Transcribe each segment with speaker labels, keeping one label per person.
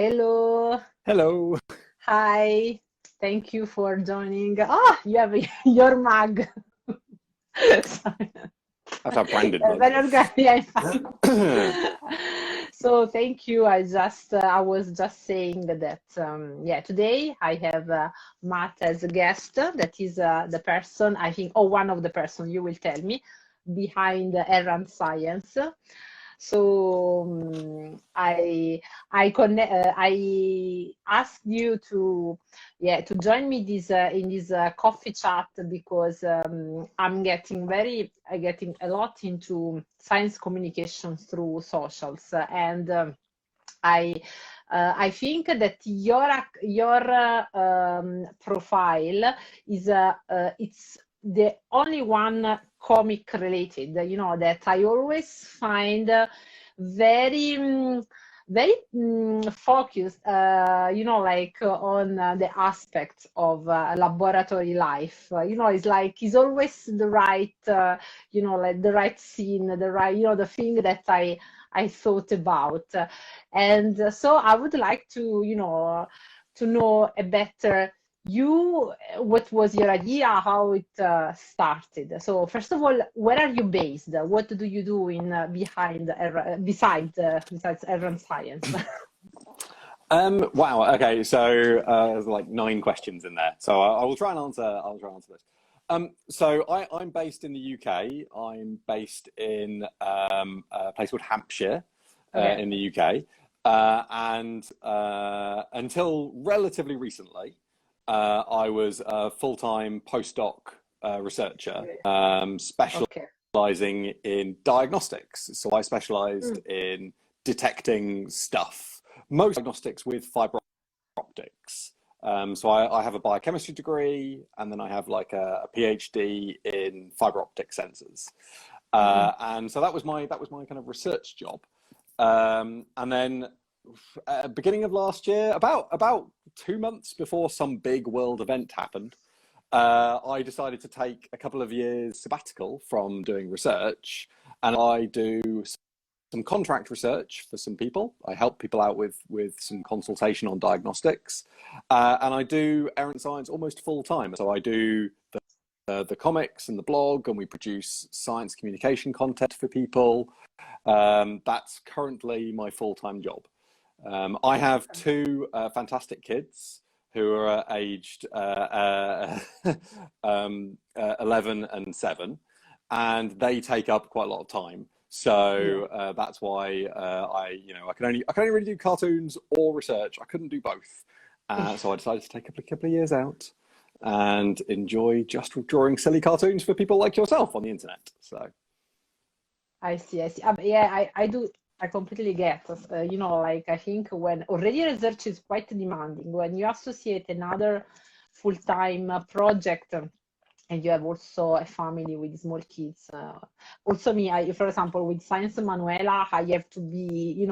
Speaker 1: Hello.
Speaker 2: Hello.
Speaker 1: Hi. Thank you for joining. Oh, you have your mug. Sorry.
Speaker 2: That's our branded mug.
Speaker 1: Very organic. Yeah, infatti. So thank you. I was just saying that yeah, today I have Matt as a guest. That is the person I think, oh, one of the person you will tell me behind ErrantScience. So I asked you to join me in this coffee chat because I getting a lot into science communication through socials, and I think that your profile is it's the only one comic related, that I always find very focused, like on the aspects of laboratory life. It's like it's always the right, like the right scene, the right, the thing that I thought about. And so I would like to know a better you, what was your idea, how it started. So first of all, where are you based? What do you do in besides ErrantScience?
Speaker 2: Wow. Okay. So there's like 9 questions in there. So I will try and answer. I'll try and answer this. So I'm based in the UK. I'm based in a place called Hampshire,
Speaker 1: Okay.
Speaker 2: in the UK, and until relatively recently, I was a full-time postdoc researcher,
Speaker 1: Okay.
Speaker 2: specializing in diagnostics. So I specialized
Speaker 1: Mm.
Speaker 2: in detecting stuff, most diagnostics with fiber optics. So I have a biochemistry degree, and then I have like a PhD in fiber optic sensors. And so that was my kind of research job. And then beginning of last year, about 2 months before some big world event happened, I decided to take a couple of years sabbatical from doing research, and I do some contract research for some people. I help people out with some consultation on diagnostics, and I do ErrantScience almost full time. So I do the comics and the blog, and we produce science communication content for people. That's currently my full-time job. I have 2 fantastic kids who are aged 11 and 7, and they take up quite a lot of time. So that's why I can only really do cartoons or research. I couldn't do both, so I decided to take a couple of years out and enjoy just drawing silly cartoons for people like yourself on the internet. So.
Speaker 1: I see, I see. Yeah, I do. I completely get. Like I think when already research is quite demanding, when you associate another full-time project, and you have also a family with small kids. Also me, for example, with Science.manuela, I have to be,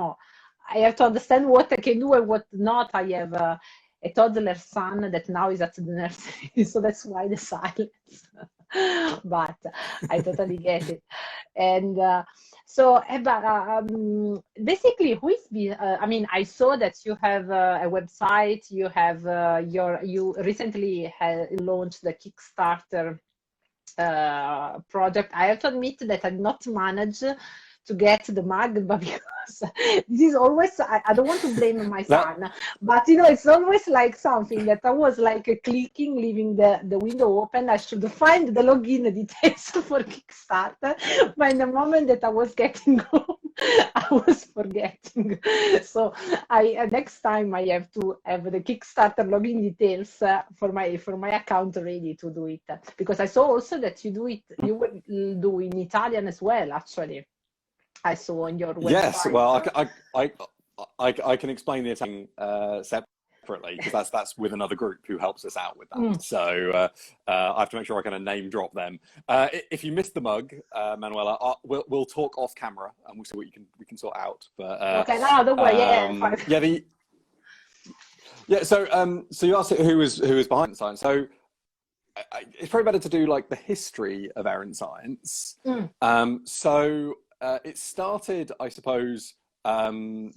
Speaker 1: I have to understand what I can do and what not. I have a toddler son that now is at the nursery, so that's why the silence. But I totally get it. And basically, I mean, I saw that you have a website. You have you recently launched the Kickstarter project. I have to admit that I did not manage to get the mug, but because this is always, I don't want to blame my
Speaker 2: That
Speaker 1: son, but it's always like something that I was like clicking, leaving the window open. I should find the login details for Kickstarter, but in the moment that I was getting home, I was forgetting. So next time I have to have the Kickstarter login details for my account ready to do it, because I saw also that you will do in Italian as well, actually. I saw on your
Speaker 2: Yes,
Speaker 1: website.
Speaker 2: well, I can explain the Italian separately, because that's with another group who helps us out with that. So I have to make sure I kind of name drop them. If you missed the mug, Manuela, we'll talk off camera and we'll see what we can sort out. But
Speaker 1: Okay, no, don't worry. Yeah, fine.
Speaker 2: So you asked who was behind science. So it's probably better to do like the history of ErrantScience. So it started, I suppose,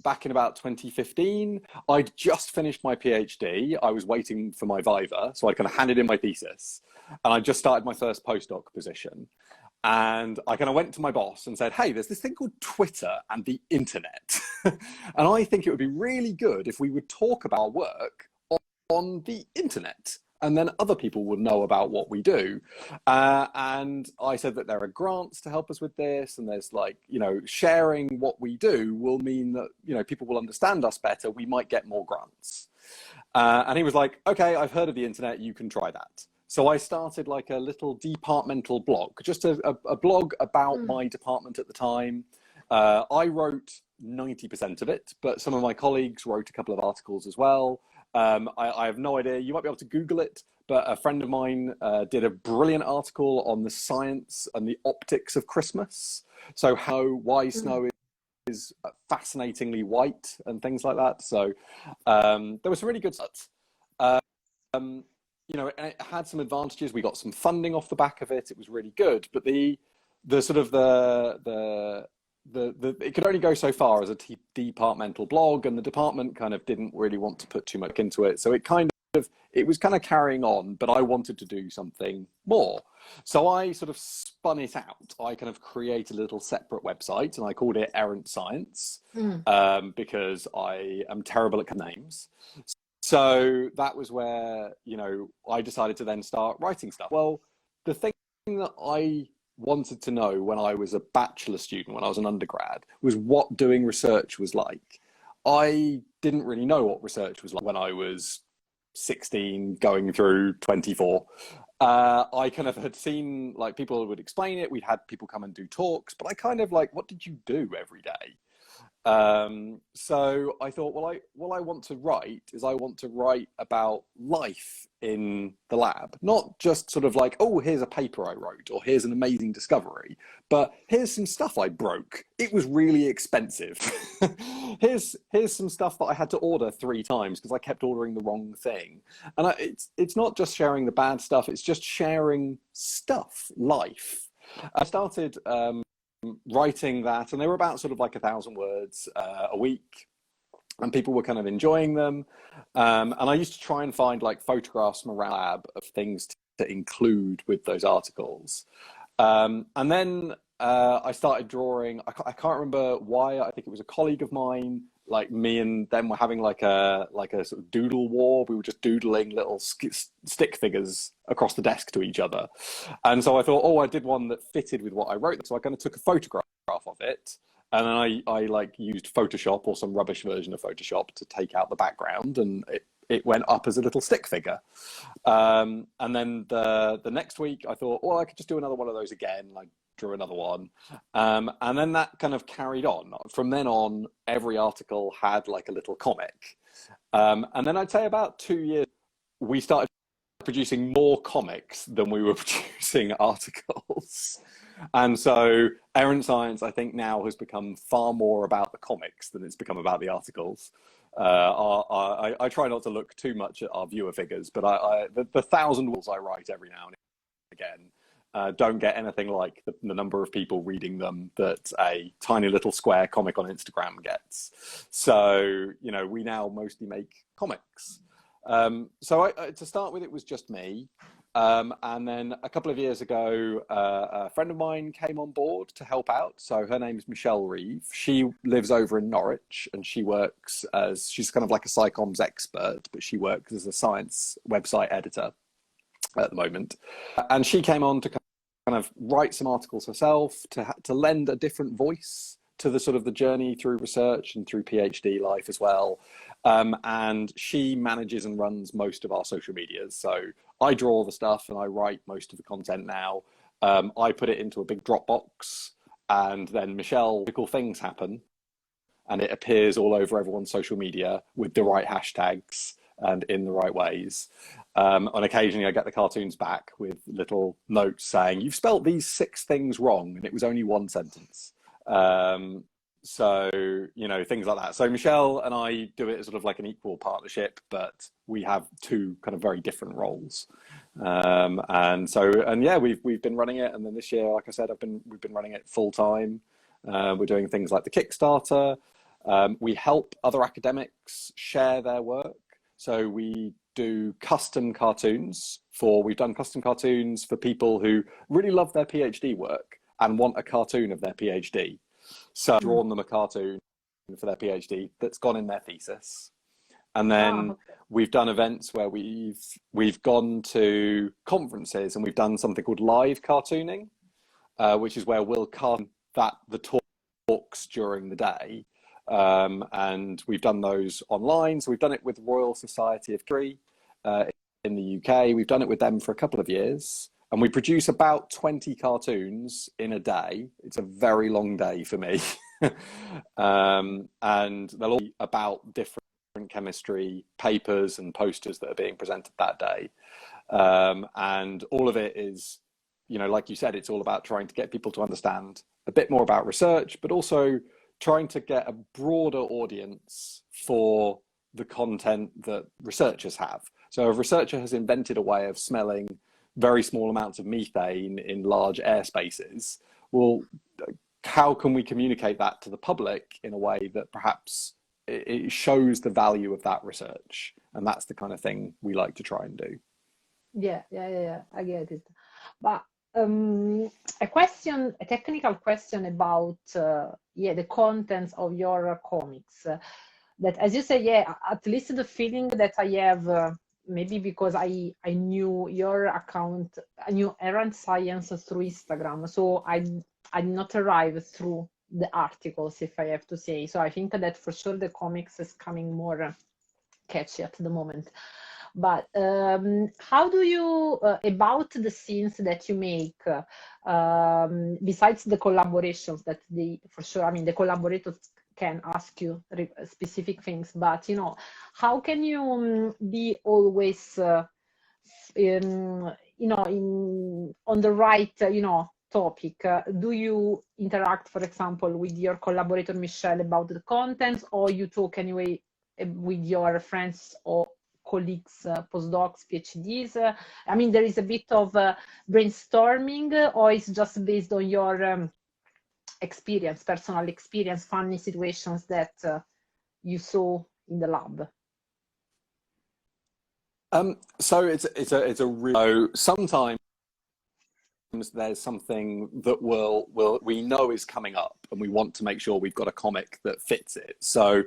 Speaker 2: back in about 2015. I'd just finished my PhD. I was waiting for my viva, so I kind of handed in my thesis, and I just started my first postdoc position. And I kind of went to my boss and said, hey, there's this thing called Twitter and the internet. And I think it would be really good if we would talk about our work on the internet. And then other people will know about what we do. And I said that there are grants to help us with this. And there's like, you know, sharing what we do will mean that, you know, people will understand us better. We might get more grants. And he was like, okay, I've heard of the internet. You can try that. So I started like a little departmental blog, just a blog about my department at the time. I wrote 90% of it, but some of my colleagues wrote a couple of articles as well. I have no idea. You might be able to Google it, but a friend of mine did a brilliant article on the science and the optics of Christmas. So why snow is fascinatingly white and things like that. So there was some really good stuff. You know, it had some advantages. We got some funding off the back of it. It was really good, but the sort of it could only go so far as a departmental blog, and the department kind of didn't really want to put too much into it. So it was kind of carrying on, but I wanted to do something more. So I sort of spun it out. I kind of created a little separate website, and I called it ErrantScience because I am terrible at names. So that was where, you know, I decided to then start writing stuff. Well, the thing that I wanted to know when I was a bachelor student, when I was an undergrad, was what doing research was like. I didn't really know what research was like when I was 16, going through 24. I kind of had seen, like, people would explain it. We'd had people come and do talks, but I kind of like, what did you do every day? So I thought, what I want to write is I want to write about life in the lab, not just sort of like, oh, here's a paper I wrote, or here's an amazing discovery, but here's some stuff I broke. It was really expensive. here's some stuff that I had to order 3 times because I kept ordering the wrong thing. And it's not just sharing the bad stuff, it's just sharing stuff, life. I started writing that, and they were about sort of like 1,000 words a week, and people were kind of enjoying them. And I used to try and find like photographs from around the lab of things to include with those articles. And then I started drawing. I can't remember why. I think it was a colleague of mine. Like, me and them were having like a sort of doodle war. We were just doodling little stick figures across the desk to each other. And so I thought, oh, I did one that fitted with what I wrote. So I kind of took a photograph of it. And then I like used Photoshop, or some rubbish version of Photoshop, to take out the background, and it went up as a little stick figure. And then the next week I thought, well, I could just do another one of those again. Like, drew another one. And then that kind of carried on. From then on, every article had like a little comic. And then I'd say about 2 years, we started producing more comics than we were producing articles. And so ErrantScience, I think, now has become far more about the comics than it's become about the articles. I try not to look too much at our viewer figures, but the 1,000 words I write every now and again don't get anything like the number of people reading them that a tiny little square comic on Instagram gets. So, you know, we now mostly make comics. So to start with, it was just me. And then a couple of years ago, a friend of mine came on board to help out. So her name is Michelle Reeve. She lives over in Norwich, and she's kind of like a psychoms expert, but she works as a science website editor at the moment. And she came on to kind of write some articles herself, to lend a different voice to the sort of the journey through research and through PhD life as well. And she manages and runs most of our social medias. So I draw all the stuff and I write most of the content now. I put it into a big Dropbox, and then Michelle, cool things happen, and it appears all over everyone's social media with the right hashtags and in the right ways. And occasionally I get the cartoons back with little notes saying, you've spelt these 6 things wrong, and it was only 1 sentence. So, you know, things like that. So Michelle and I do it as sort of like an equal partnership, but we have 2 kind of very different roles. And yeah, we've been running it. And then this year, like I said, we've been running it full time. We're doing things like the Kickstarter. We help other academics share their work. So we've done custom cartoons for people who really love their PhD work and want a cartoon of their PhD. So I've drawn them a cartoon for their PhD that's gone in their thesis. And then we've done events where we've gone to conferences and we've done something called live cartooning, which is where we'll cartoon the talks during the day. And we've done those online. So we've done it with Royal Society of Chemistry in the UK. We've done it with them for a couple of years. And we produce about 20 cartoons in a day. It's a very long day for me. And they'll all be about different chemistry papers and posters that are being presented that day. And all of it is, like you said, it's all about trying to get people to understand a bit more about research, but also trying to get a broader audience for the content that researchers have. So a researcher has invented a way of smelling very small amounts of methane in large air spaces. Well, how can we communicate that to the public in a way that perhaps it shows the value of that research? And that's the kind of thing we like to try and do.
Speaker 1: Yeah, I get it. But a technical question about the contents of your comics. That, as you say, at least the feeling that I have, maybe because I knew your account, I knew ErrantScience through Instagram, so I did not arrive through the articles, if I have to say. So I think that for sure the comics is coming more catchy at the moment. But how do you, about the scenes that you make, besides the collaborations that for sure, I mean, the collaborators can ask you specific things, but, how can you be always, on the right, topic? Do you interact, for example, with your collaborator, Michelle, about the contents, or you talk anyway with your friends or colleagues, postdocs, PhDs? I mean, there is a bit of brainstorming, or it's just based on your experience, personal experience, funny situations that you saw in the lab?
Speaker 2: So it's a real, sometimes there's something that we know is coming up and we want to make sure we've got a comic that fits it. So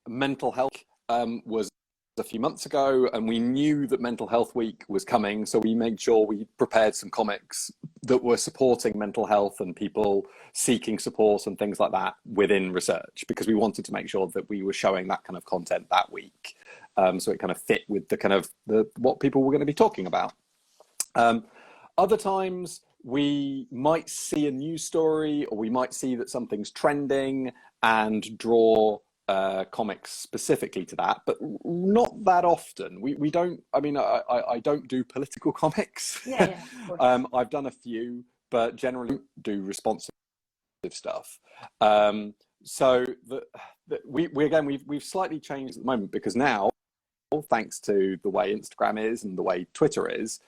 Speaker 2: mental health was a few months ago, and we knew that Mental Health Week was coming, so we made sure we prepared some comics that were supporting mental health and people seeking support and things like that within research, because we wanted to make sure that we were showing that kind of content that week, so it kind of fit with the kind of what people were going to be talking about. Other times we might see a news story, or we might see that something's trending and draw comics specifically to that, but not that often. We don't, I mean, I don't do political comics.
Speaker 1: Yeah, of course.
Speaker 2: I've done a few, but generally do responsive stuff. So we've slightly changed at the moment, because now, thanks to the way Instagram is and the way Twitter is,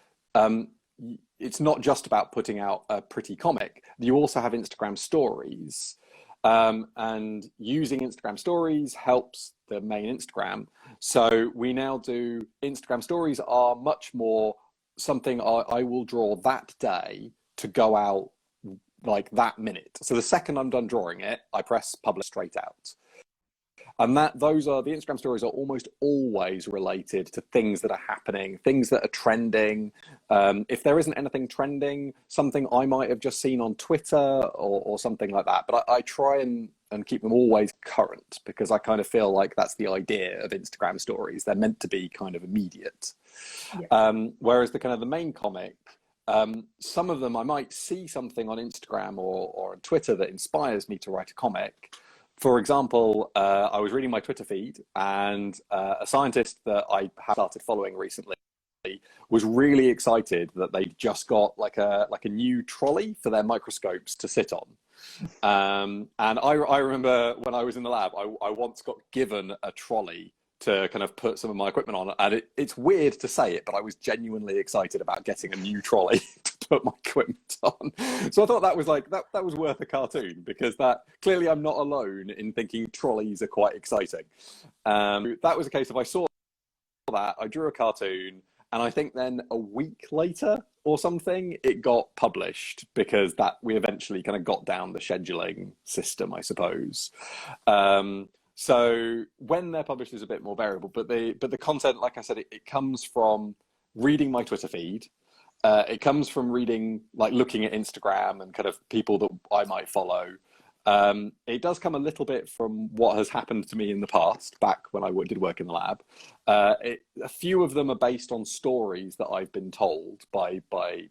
Speaker 2: it's not just about putting out a pretty comic. You also have Instagram stories. And using Instagram stories helps the main Instagram. So we now do, Instagram stories are much more something I will draw that day to go out like that minute. So the second I'm done drawing it, I press publish straight out. And the Instagram stories are almost always related to things that are happening, things that are trending. If there isn't anything trending, something I might have just seen on Twitter or something like that. But I try and keep them always current, because I kind of feel like that's the idea of Instagram stories. They're meant to be kind of immediate. Yeah. Whereas the main comic, some of them I might see something on Instagram or on Twitter that inspires me to write a comic. For example, I was reading my Twitter feed, and a scientist that I have started following recently was really excited that they just got like a new trolley for their microscopes to sit on. And I remember when I was in the lab, I once got given a trolley to kind of put some of my equipment on, and it's weird to say it, but I was genuinely excited about getting a new trolley to put my equipment on. So I thought that was like, that was worth a cartoon, because that clearly I'm not alone in thinking trolleys are quite exciting. That was a case of, I saw that, I drew a cartoon, and I think then a week later or something, it got published, because that we eventually kind of got down the scheduling system, I suppose. So when they're published is a bit more variable, but the content, like I said, it comes from reading my Twitter feed. It comes from reading, like looking at Instagram and kind of people that I might follow. It does come a little bit from what has happened to me in the past, back when I did work in the lab. A few of them are based on stories that I've been told by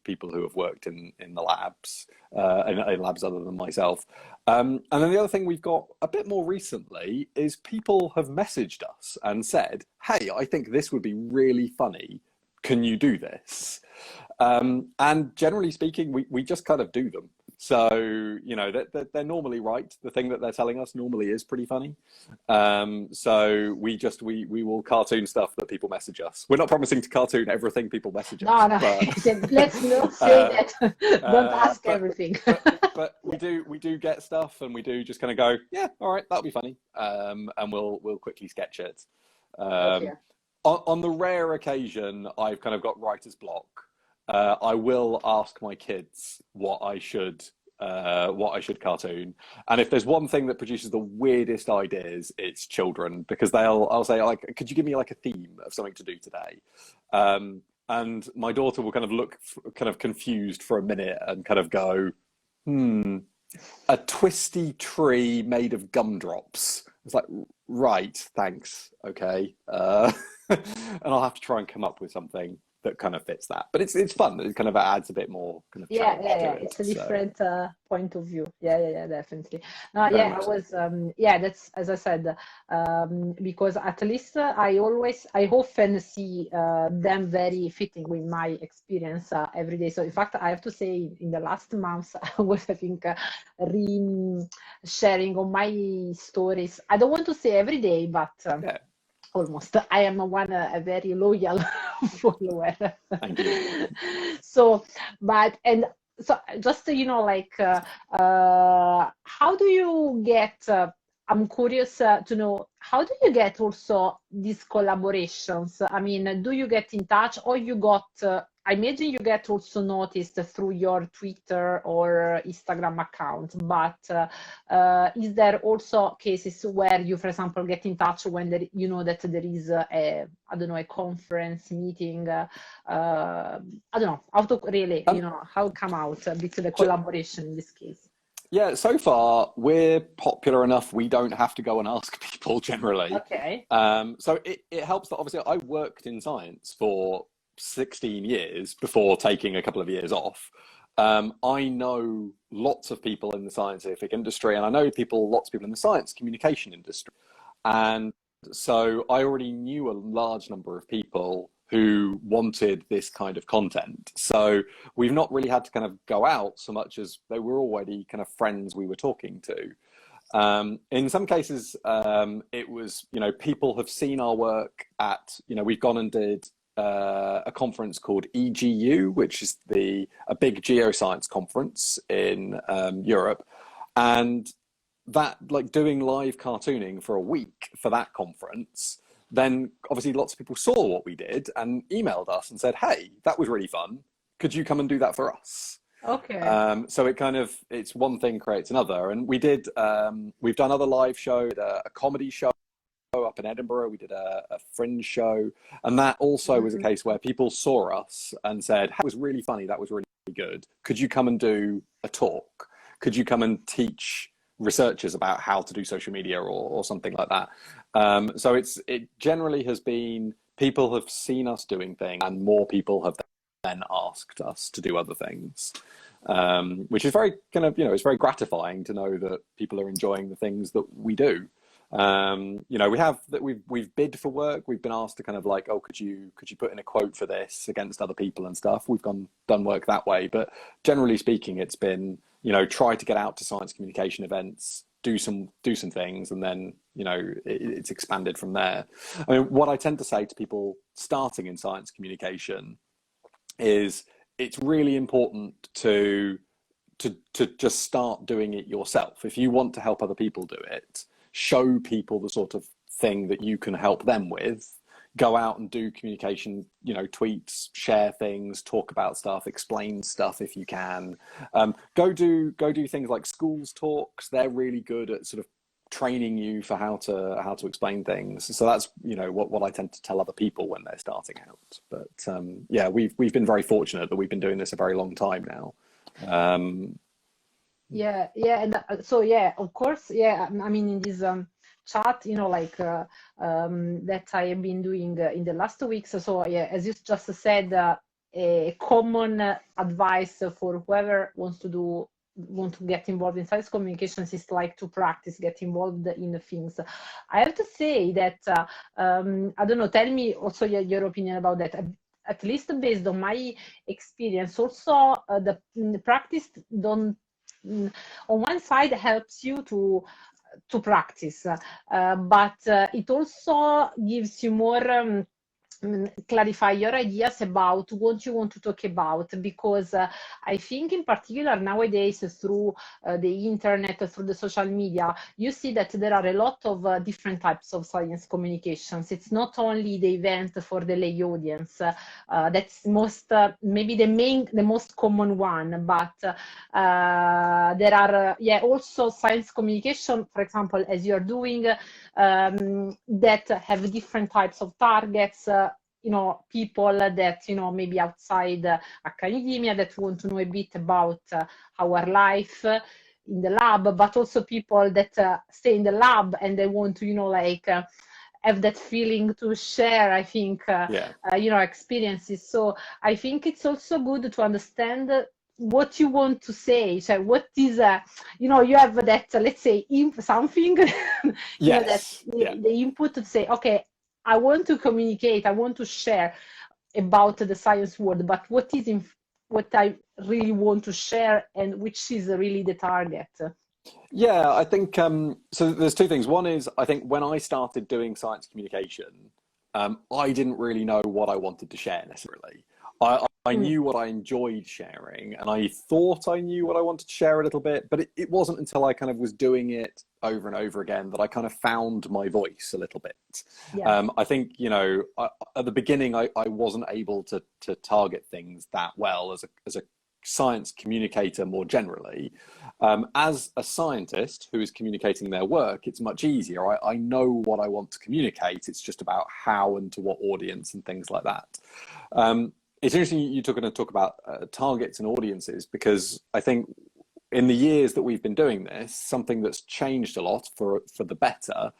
Speaker 2: people who have worked in the labs, in labs other than myself. And then the other thing we've got a bit more recently is people have messaged us and said, hey, I think this would be really funny. Can you do this? And generally speaking, we just kind of do them. So, you know, they're normally right. The thing that they're telling us normally is pretty funny. So we will cartoon stuff that people message us. We're not promising to cartoon everything people message us.
Speaker 1: No,
Speaker 2: But,
Speaker 1: let's not say that. Don't ask everything.
Speaker 2: but we do get stuff, and we do just kind of go, yeah, all right, that'll be funny. And we'll quickly sketch it.
Speaker 1: Okay.
Speaker 2: On the rare occasion I've kind of got writer's block, I will ask my kids what I should cartoon. And if there's one thing that produces the weirdest ideas, it's children, because I'll say, like, could you give me like a theme of something to do today? And my daughter will kind of look kind of confused for a minute and kind of go, a twisty tree made of gumdrops. It's like, right, thanks, okay. And I'll have to try and come up with something that kind of fits that. But it's fun. It kind of adds a bit more kind of challenge to it.
Speaker 1: It's a different point of view. Yeah, definitely. No,
Speaker 2: Very
Speaker 1: yeah,
Speaker 2: much
Speaker 1: I was that's, as I said, because at least I often see them very fitting with my experience every day. So in fact, I have to say, in the last months, I was, I think, sharing on my stories. I don't want to say every day, but
Speaker 2: yeah.
Speaker 1: Almost. I am a very loyal follower.
Speaker 2: Thank you.
Speaker 1: So, just, you know, like, how do you get, I'm curious to know, how do you get also these collaborations? I mean, do you get in touch, or you got, I imagine you get also noticed through your Twitter or Instagram account, but is there also cases where you, for example, get in touch when there, you know that there is I don't know, a conference meeting, I don't know, how to really, you know, how come out with the collaboration in this case?
Speaker 2: Yeah, so far we're popular enough we don't have to go and ask people generally.
Speaker 1: Okay.
Speaker 2: So it helps that obviously I worked in science for 16 years before taking a couple of years off. I know lots of people in the scientific industry, and I know lots of people in the science communication industry. And so I already knew a large number of people who wanted this kind of content. So we've not really had to kind of go out so much as they were already kind of friends we were talking to. In some cases, it was, you know, people have seen our work at, you know, we've gone and did a conference called EGU, which is a big geoscience conference in Europe. And that, like, doing live cartooning for a week for that conference, then obviously lots of people saw what we did and emailed us and said, hey, that was really fun. Could you come and do that for us?
Speaker 1: Okay.
Speaker 2: So it kind of, it's one thing creates another. And we did, we've done other live shows, a comedy show up in Edinburgh. We did a fringe show. And that also was a case where people saw us and said, hey, that was really funny. That was really good. Could you come and do a talk? Could you come and teach researchers about how to do social media or something like that? So it generally has been, people have seen us doing things, and more people have then asked us to do other things, which is very kind of, you know, it's very gratifying to know that people are enjoying the things that we do. You know, we've bid for work. We've been asked to kind of like, oh, could you put in a quote for this against other people and stuff. We've done work that way, but generally speaking, it's been, you know, try to get out to science communication events, do some things, and then, you know, it's expanded from there. I mean, what I tend to say to people starting in science communication is, it's really important to just start doing it yourself. If you want to help other people do it, show people the sort of thing that you can help them with. Go out and do communication, you know, tweets, share things, talk about stuff, explain stuff if you can. Go do things like schools talks. They're really good at sort of training you for how to explain things. So that's, you know, what I tend to tell other people when they're starting out. But yeah, we've been very fortunate that we've been doing this a very long time now.
Speaker 1: Yeah, yeah, and so yeah, of course, yeah. I mean, in this chat, you know, like that I have been doing in the last 2 weeks. So yeah, as you just said, a common advice for whoever want to get involved in science communications is like to practice, get involved in the things. I have to say that I don't know. Tell me also your opinion about that. At least based on my experience, also the practice don't on one side helps you to practice, but it also gives you more clarify your ideas about what you want to talk about, because I think in particular nowadays through the internet, through the social media, you see that there are a lot of different types of science communications. It's not only the event for the lay audience, that's most maybe the most common one, but there are yeah also science communication, for example, as you're doing, that have different types of targets. You know, people that, you know, maybe outside academia that want to know a bit about our life in the lab, but also people that stay in the lab and they want to, you know, like have that feeling to share, I think, you know, experiences. So I think it's also good to understand what you want to say. So what is you know, you have that let's say something you know, that the input to say, okay, I want to communicate, I want to share about the science world, but what I really want to share, and which is really the target.
Speaker 2: Yeah, I think so. There's two things. One is, I think when I started doing science communication, I didn't really know what I wanted to share necessarily. I knew what I enjoyed sharing, and I thought I knew what I wanted to share a little bit, but it wasn't until I kind of was doing it over and over again that I kind of found my voice a little bit.
Speaker 1: Yeah.
Speaker 2: I think, you know, at the beginning, I wasn't able to target things that well as a science communicator more generally. As a scientist who is communicating their work, it's much easier. I know what I want to communicate. It's just about how and to what audience and things like that. It's interesting you're going to talk about targets and audiences, because I think in the years that we've been doing this, something that's changed a lot for the better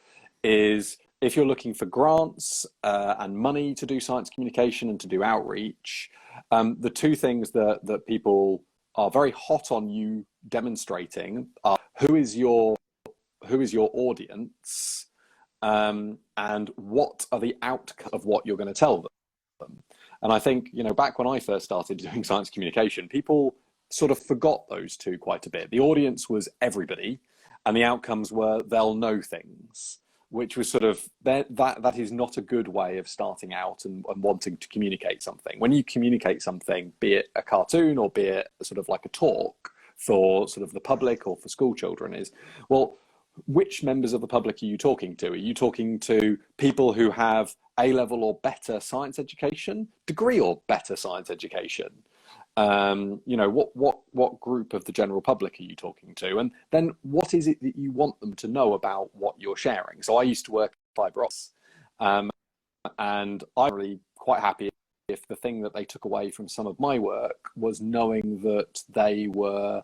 Speaker 2: is, if you're looking for grants and money to do science communication and to do outreach, the two things that people are very hot on you demonstrating are who is your audience, and what are the outcomes of what you're going to tell them. And I think, you know, back when I first started doing science communication, people sort of forgot those two quite a bit. The audience was everybody, and the outcomes were they'll know things, which was sort of that is not a good way of starting out and wanting to communicate something. When you communicate something, be it a cartoon or be it sort of like a talk for sort of the public or for school children, is, well, which members of the public are you talking to? Are you talking to people who have A-level or better science education, degree or better science education? You know, what group of the general public are you talking to? And then what is it that you want them to know about what you're sharing? So I used to work at fibre optics, and I'm really quite happy if the thing that they took away from some of my work was knowing that they were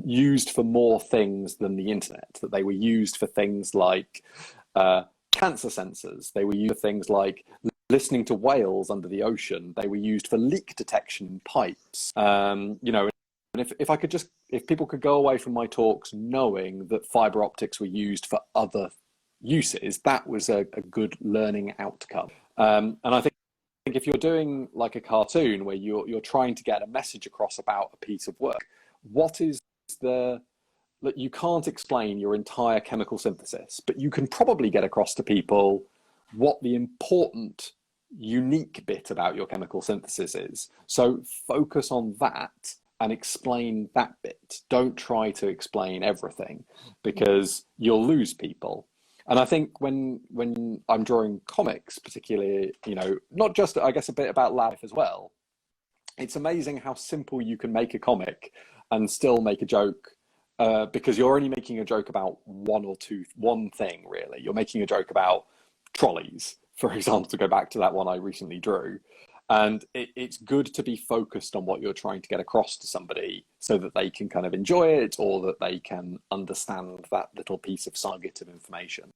Speaker 2: used for more things than the internet, that they were used for things like cancer sensors, they were used for things like listening to whales under the ocean, they were used for leak detection in pipes. You know, and if people could go away from my talks knowing that fiber optics were used for other uses, that was a good learning outcome. And I think if you're doing like a cartoon where you're trying to get a message across about a piece of work, what is that you can't explain your entire chemical synthesis, but you can probably get across to people what the important unique bit about your chemical synthesis is. So focus on that and explain that bit. Don't try to explain everything, because you'll lose people. And I think when I'm drawing comics, particularly, you know, not just, I guess, a bit about life as well, it's amazing how simple you can make a comic and still make a joke, because you're only making a joke about one thing, really. You're making a joke about trolleys, for example, to go back to that one I recently drew. And it's good to be focused on what you're trying to get across to somebody so that they can kind of enjoy it, or that they can understand that little piece of nugget of information.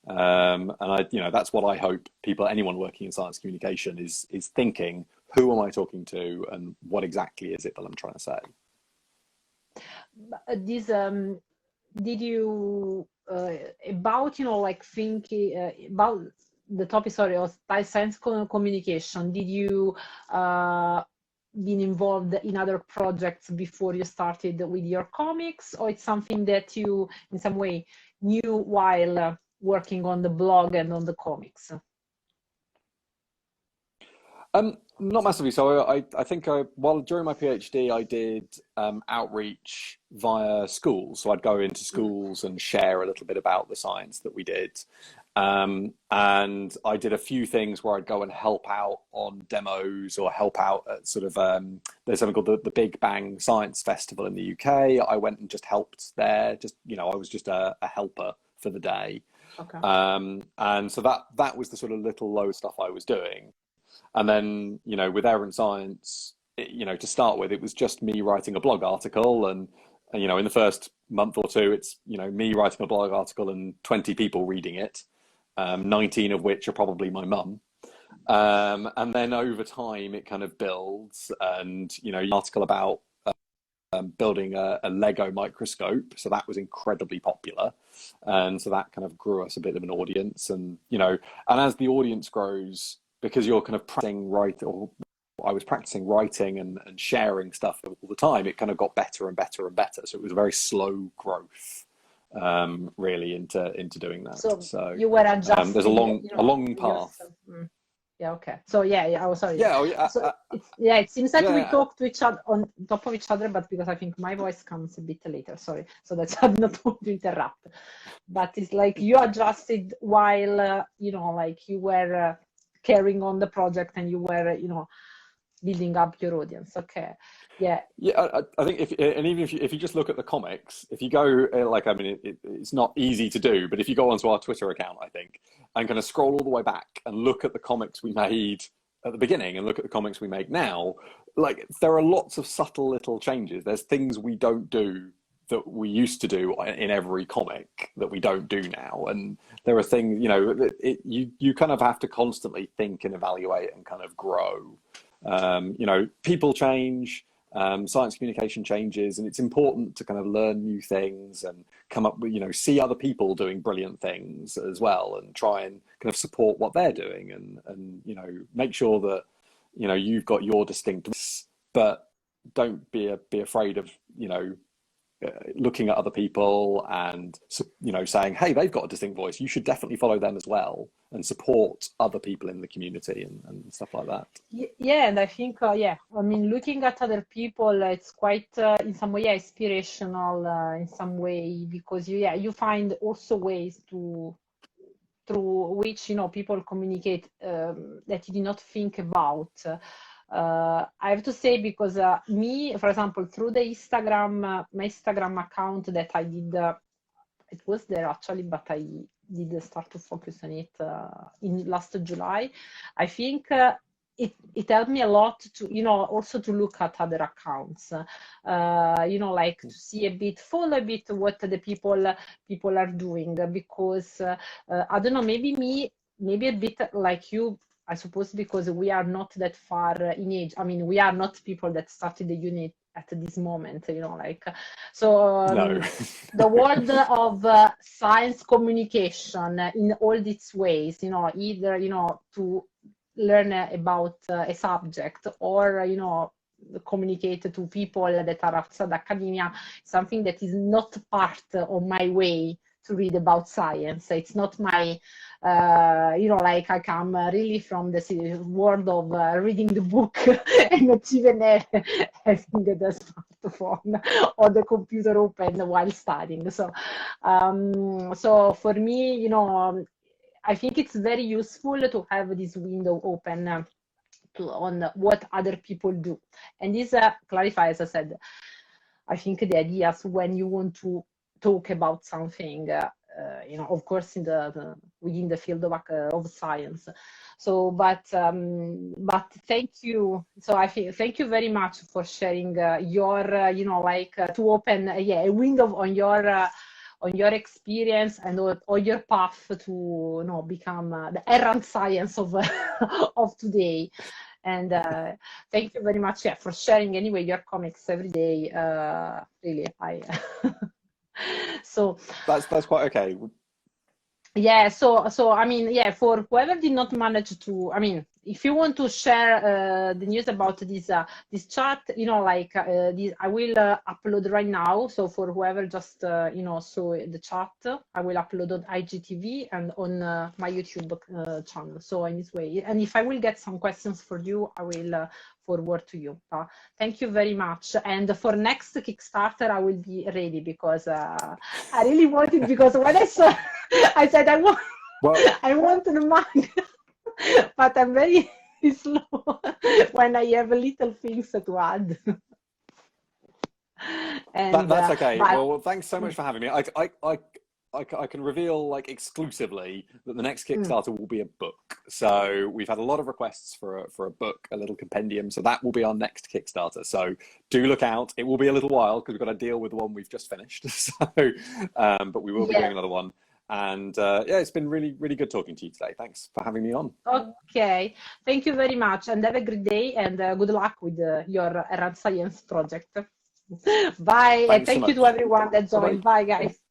Speaker 2: And you know, that's what I hope people, anyone working in science communication, is thinking: who am I talking to, and what exactly is it that I'm trying to say?
Speaker 1: This did you about, you know, like thinking about the topic, sorry, of science communication? Did you been involved in other projects before you started with your comics, or it's something that you in some way knew while working on the blog and on the comics?
Speaker 2: Not massively. So I think while during my PhD, I did outreach via schools. So I'd go into schools and share a little bit about the science that we did. And I did a few things where I'd go and help out on demos, or help out at sort of, there's something called the Big Bang Science Festival in the UK. I went and just helped there. Just, you know, I was just a helper for the day.
Speaker 1: Okay.
Speaker 2: And so that was the sort of little low stuff I was doing. And then, you know, with ErrantScience, you know, to start with, it was just me writing a blog article. And, you know, in the first month or two, it's, you know, me writing a blog article and 20 people reading it, 19 of which are probably my mum. And then over time, it kind of builds. And, you know, an article about building a Lego microscope. So that was incredibly popular. And so that kind of grew us a bit of an audience. And, you know, and as the audience grows, because you're kind of I was practicing writing and sharing stuff all the time, it kind of got better and better and better. So it was a very slow growth, really, into doing that. So
Speaker 1: you were adjusting.
Speaker 2: There's a long path.
Speaker 1: Yeah. Okay. So yeah. Oh, sorry.
Speaker 2: Yeah.
Speaker 1: So it seems like we talk to each other on top of each other, but because I think my voice comes a bit later. Sorry. So that's I not want to interrupt. But it's like you adjusted while you know, like you were carrying on the project, and you were, you know, building up your audience. Okay. Yeah.
Speaker 2: I think even if you just look at the comics, if you go like, I mean, it's not easy to do, but if you go onto our Twitter account, I think, and kind of scroll all the way back and look at the comics we made at the beginning and look at the comics we make now, like there are lots of subtle little changes. There's things we don't do that we used to do in every comic that we don't do now. And there are things, you know, you kind of have to constantly think and evaluate and kind of grow. You know, people change, science communication changes, and it's important to kind of learn new things and come up with, you know, see other people doing brilliant things as well, and try and kind of support what they're doing, and you know, make sure that, you know, you've got your distinct, but don't be afraid of, you know, looking at other people and, you know, saying, hey, they've got a distinct voice, you should definitely follow them as well, and support other people in the community and stuff like that.
Speaker 1: Yeah, and I think, I mean, looking at other people, it's quite, in some way, inspirational in some way, because you find also ways through which, you know, people communicate that you did not think about. I have to say, because me, for example, through the Instagram, my Instagram account that I did, it was there actually, but I did start to focus on it in last July. I think it helped me a lot to, you know, also to look at other accounts, you know, like to see a bit, follow a bit what the people are doing, because I don't know, maybe a bit like you, I suppose, because we are not that far in age. I mean, we are not people that started the unit at this moment, you know, like, so
Speaker 2: No.
Speaker 1: the world of science communication in all its ways, you know, either, you know, to learn about a subject, or, you know, communicate to people that are outside academia, something that is not part of my way to read about science. It's not my, you know, like I come really from the world of reading the book and not even having the smartphone or the computer open while studying. So, so for me, you know, I think it's very useful to have this window open on what other people do. And this clarifies, as I said, I think the ideas when you want to talk about something, you know, of course, in within the field of science. So, but thank you. So I think thank you very much for sharing your, you know, like to open, yeah, a window on your experience and on your path to, you know, become the errant science of of today. And thank you very much, yeah, for sharing anyway your comics every day. Really, so
Speaker 2: That's quite okay.
Speaker 1: yeah, so I mean, yeah, for whoever did not manage to, I mean, if you want to share the news about this chat, you know, like this, I will upload right now. So for whoever just you know, saw the chat, I will upload on IGTV and on my YouTube channel. So in this way, and if I will get some questions for you, I will forward to you. Thank you very much. And for next Kickstarter, I will be ready because I really wanted, because when I saw, I said I want, well, I want the mug, but I'm very slow when I have little things to add. And
Speaker 2: that's okay. Well, thanks so much for having me. I can reveal like exclusively that the next Kickstarter will be a book. So we've had a lot of requests for a book, a little compendium. So that will be our next Kickstarter. So do look out. It will be a little while because we've got to deal with the one we've just finished. So, but we will be doing another one. And yeah, it's been really, really good talking to you today. Thanks for having me on.
Speaker 1: Okay, thank you very much, and have a great day, and good luck with your ErrantScience project. Bye, and thank you to everyone that joined. Bye, guys.